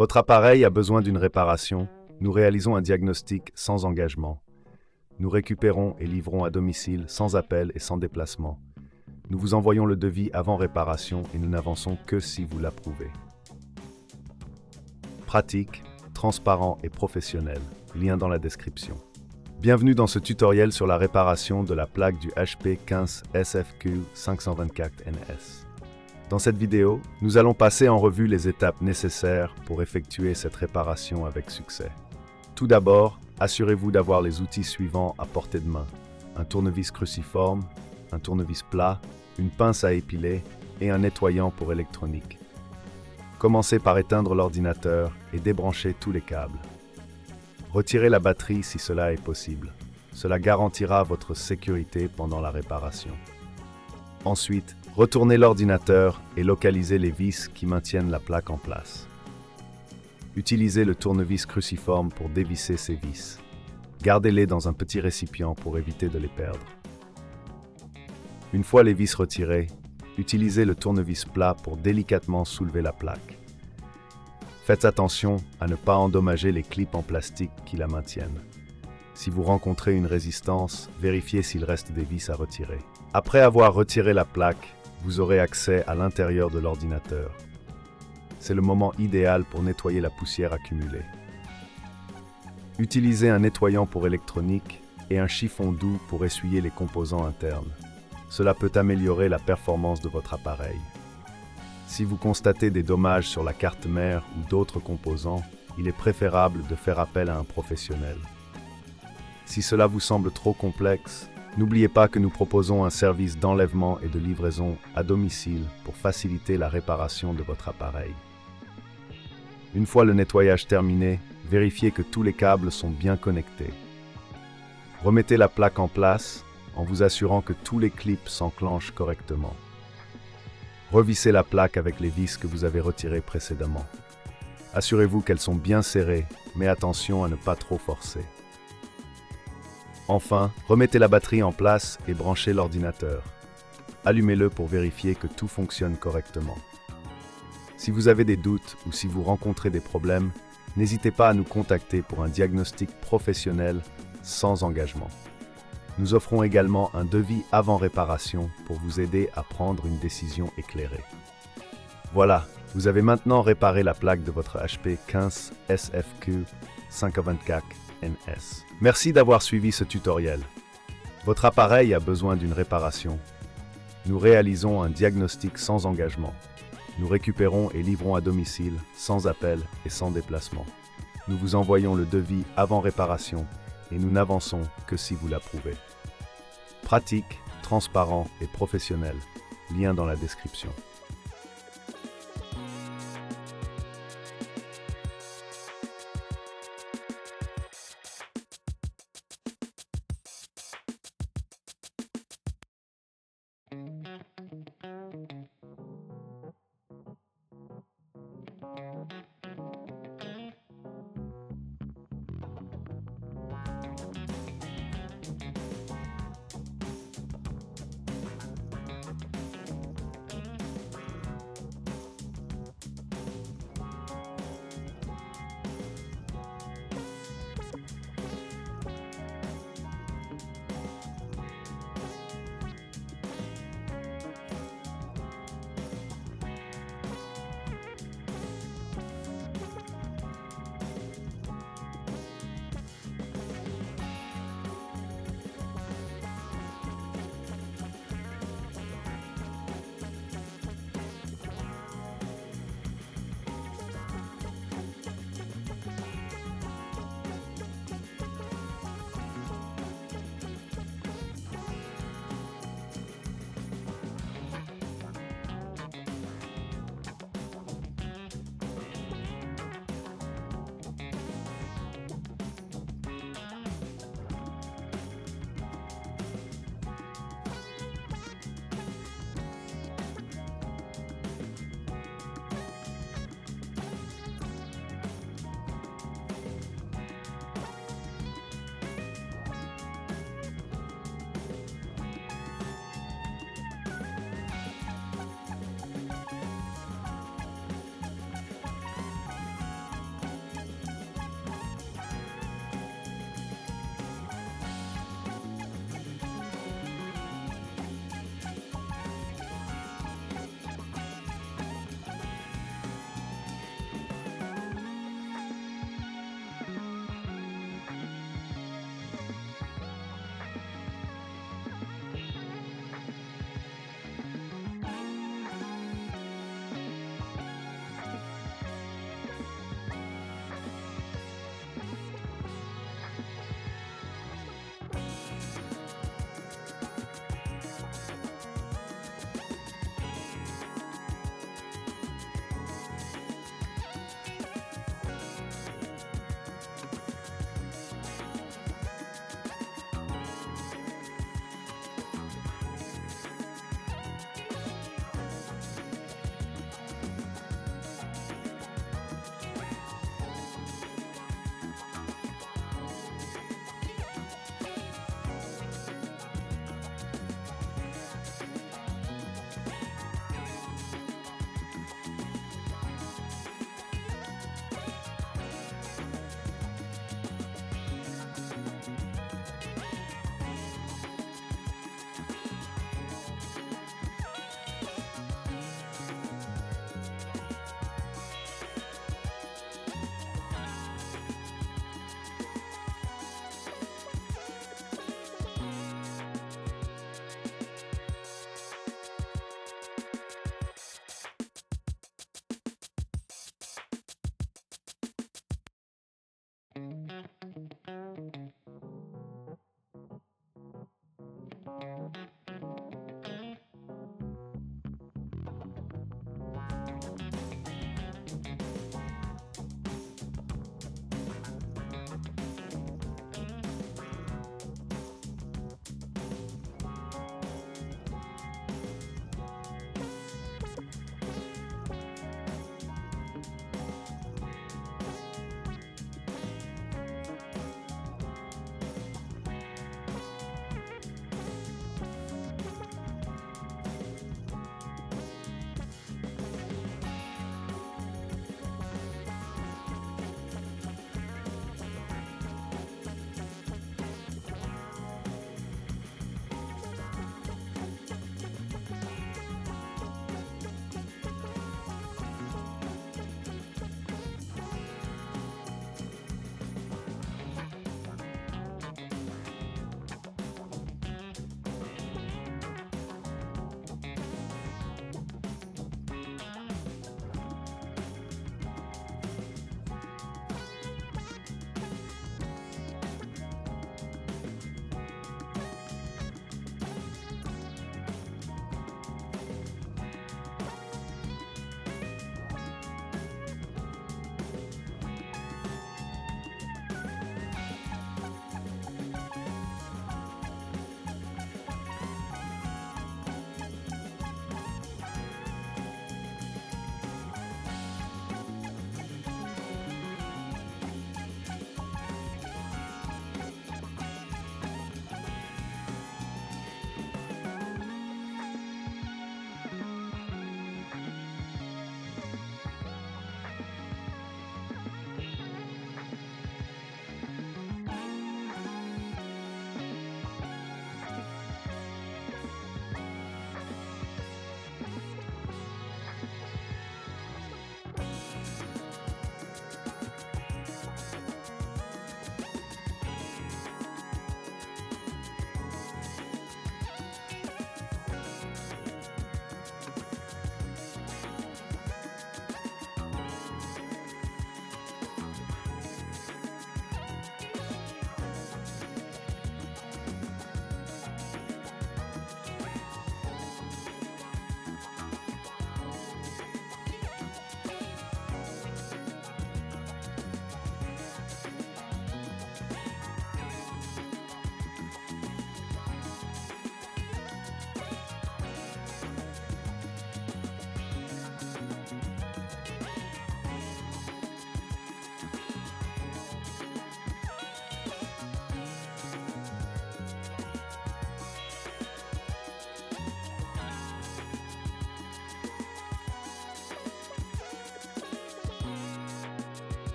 Votre appareil a besoin d'une réparation. Nous réalisons un diagnostic sans engagement. Nous récupérons et livrons à domicile sans appel et sans déplacement. Nous vous envoyons le devis avant réparation et nous n'avançons que si vous l'approuvez. Pratique, transparent et professionnel. Lien dans la description. Bienvenue dans ce tutoriel sur la réparation de la plaque du HP 15 SFQ 524NS. Dans cette vidéo, nous allons passer en revue les étapes nécessaires pour effectuer cette réparation avec succès. Tout d'abord, assurez-vous d'avoir les outils suivants à portée de main. Un tournevis cruciforme, un tournevis plat, une pince à épiler et un nettoyant pour électronique. Commencez par éteindre l'ordinateur et débrancher tous les câbles. Retirez la batterie si cela est possible. Cela garantira votre sécurité pendant la réparation. Ensuite, retournez l'ordinateur et localisez les vis qui maintiennent la plaque en place. Utilisez le tournevis cruciforme pour dévisser ces vis. Gardez-les dans un petit récipient pour éviter de les perdre. Une fois les vis retirées, utilisez le tournevis plat pour délicatement soulever la plaque. Faites attention à ne pas endommager les clips en plastique qui la maintiennent. Si vous rencontrez une résistance, vérifiez s'il reste des vis à retirer. Après avoir retiré la plaque, vous aurez accès à l'intérieur de l'ordinateur. C'est le moment idéal pour nettoyer la poussière accumulée. Utilisez un nettoyant pour électronique et un chiffon doux pour essuyer les composants internes. Cela peut améliorer la performance de votre appareil. Si vous constatez des dommages sur la carte mère ou d'autres composants, il est préférable de faire appel à un professionnel. Si cela vous semble trop complexe, n'oubliez pas que nous proposons un service d'enlèvement et de livraison à domicile pour faciliter la réparation de votre appareil. Une fois le nettoyage terminé, vérifiez que tous les câbles sont bien connectés. Remettez la plaque en place en vous assurant que tous les clips s'enclenchent correctement. Revissez la plaque avec les vis que vous avez retirées précédemment. Assurez-vous qu'elles sont bien serrées, mais attention à ne pas trop forcer. Enfin, remettez la batterie en place et branchez l'ordinateur. Allumez-le pour vérifier que tout fonctionne correctement. Si vous avez des doutes ou si vous rencontrez des problèmes, n'hésitez pas à nous contacter pour un diagnostic professionnel sans engagement. Nous offrons également un devis avant réparation pour vous aider à prendre une décision éclairée. Voilà, vous avez maintenant réparé la plaque de votre HP 15 SFQ 524NS. Merci d'avoir suivi ce tutoriel. Votre appareil a besoin d'une réparation. Nous réalisons un diagnostic sans engagement. Nous récupérons et livrons à domicile, sans appel et sans déplacement. Nous vous envoyons le devis avant réparation et nous n'avançons que si vous l'approuvez. Pratique, transparent et professionnel. Lien dans la description.